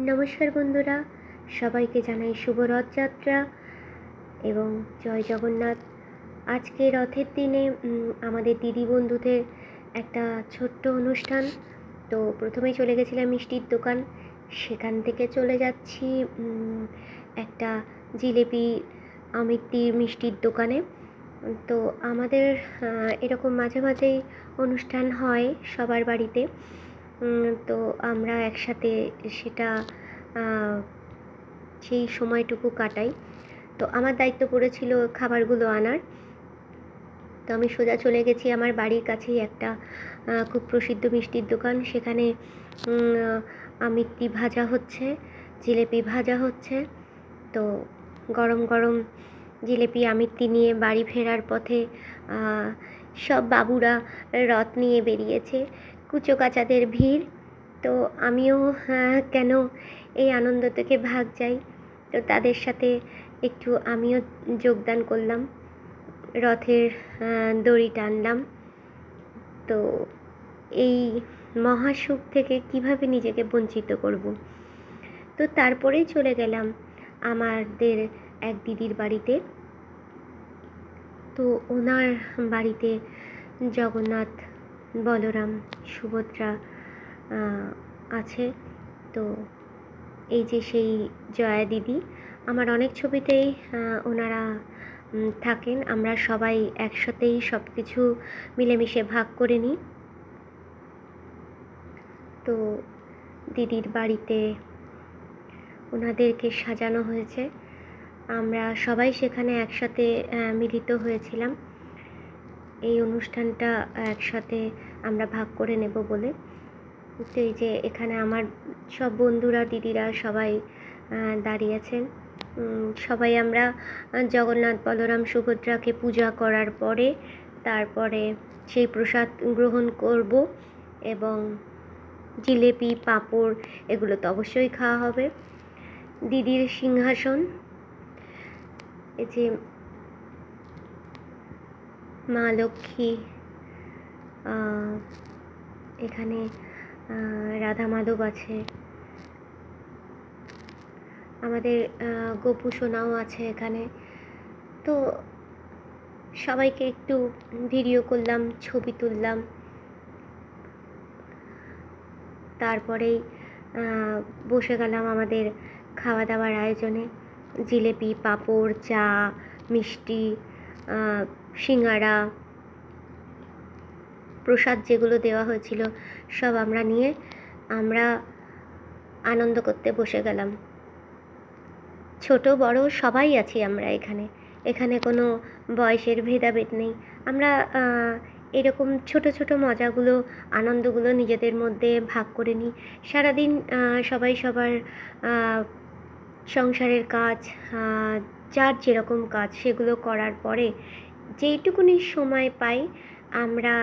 নমস্কার বন্ধুরা, সবাইকে জানাই শুভ রথযাত্রা এবং জয় জগন্নাথ। আজকে রথের দিনে আমাদের দিদি বন্ধুদের একটা ছোট্ট অনুষ্ঠান। তো প্রথমেই চলে গেছিলাম মিষ্টির দোকান, সেখান থেকে চলে যাচ্ছি একটা জিলেপি আমিত্তির মিষ্টির দোকানে। তো আমাদের এরকম মাঝে মাঝেই অনুষ্ঠান হয় সবার বাড়িতে। তো আমরা একসাথে সেটা সেই সময়টুকু কাটাই। তো আমার দায়িত্ব পড়েছিল খাবারগুলো আনার। তো আমি সোজা চলে গেছি আমার বাড়ির কাছেই একটা খুব প্রসিদ্ধ মিষ্টির দোকান। সেখানে আমিত্তি ভাজা হচ্ছে, জিলেপি ভাজা হচ্ছে। তো গরম গরম জিলেপি আমিত্তি নিয়ে বাড়ি ফেরার পথে সব বাবুরা রথ নিয়ে বেরিয়েছে, কুচো কাচাদের ভিড়। তো আমিও কেন এই আনন্দ থেকে ভাগ যাই, তো তাদের সাথে একটু আমিও যোগদান করলাম, রথের দড়ি টানলাম। তো এই মহাসুখ থেকে কিভাবে নিজেকে বঞ্চিত করব। তো তারপরেই চলে গেলাম আমাদের এক দিদির বাড়িতে। তো ওনার বাড়িতে জগন্নাথ, বলরাম, সুভদ্রা আছে। তো এই যে সেই জয়া দিদি, আমার অনেক ছবিতেই ওনারা থাকেন। আমরা সবাই একসাথেই সব কিছু মিলেমিশে ভাগ করে নিই। তো দিদির বাড়িতে ওনাদেরকে সাজানো হয়েছে, আমরা সবাই সেখানে একসাথে মিলিত হয়েছিলাম এই অনুষ্ঠানটা একসাথে আমরা ভাগ করে নেব বলে। তো এই যে এখানে আমার সব বন্ধুরা, দিদিরা সবাই দাঁড়িয়েছেন। সবাই আমরা জগন্নাথ, বলরাম, সুভদ্রাকে পূজা করার পরে তারপরে সেই প্রসাদ গ্রহণ করব এবং জিলেপি, পাঁপড় এগুলো তো অবশ্যই খাওয়া হবে। দিদির সিংহাসন, এই যে মা লক্ষ্মী, এখানে রাধা মাধব আছে, আমাদের গোপু সোনাও আছে এখানে। তো সবাইকে একটু ভিডিও করলাম, ছবি তুললাম। তারপরেই বসে গেলাম আমাদের খাওয়া দাওয়ার আয়োজনে। জিলেপি, পাঁপড়, চা, মিষ্টি, সিঙ্গাড়া, প্রসাদ যেগুলো দেওয়া হয়েছিল সব আমরা নিয়ে আমরা আনন্দ করতে বসে গেলাম। ছোট বড় সবাই আছি আমরা এখানে, এখানে কোনো বয়সের ভেদাভেদ নেই। আমরা এরকম ছোট ছোট মজাগুলো, আনন্দগুলো নিজেদের মধ্যে ভাগ করে নিই। সারাদিন সবাই সবার সংসারের কাজ, যার যেরকম কাজ সেগুলো করার পরে যেইটুকুনি সময় পাই আমরা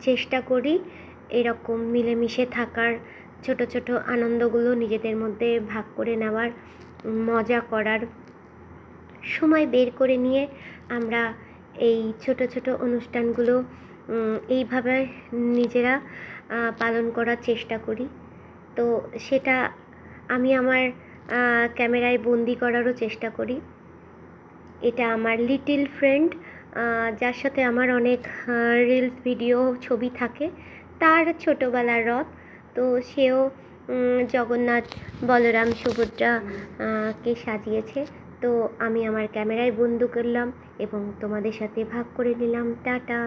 চেষ্টা করি এরকম মিলেমিশে থাকার, ছোট ছোট আনন্দগুলো নিজেদের মধ্যে ভাগ করে নেওয়ার, মজা করার সময় বের করে নিয়ে আমরা এই ছোট ছোট অনুষ্ঠানগুলো এইভাবে নিজেরা পালন করার চেষ্টা করি। তো সেটা আমি আমার ক্যামেরায় বন্দি করারও চেষ্টা করি। এটা আমার লিটল ফ্রেন্ড, যার সাথে আমার অনেক রিলস, ভিডিও, ছবি থাকে, তার ছোটোবেলার রথ। তো সেও জগন্নাথ, বলরাম, সুভদ্রা কে সাজিয়েছে। তো আমি আমার ক্যামেরায় বন্দি করলাম এবং তোমাদের সাথে ভাগ করে নিলাম। টাটা।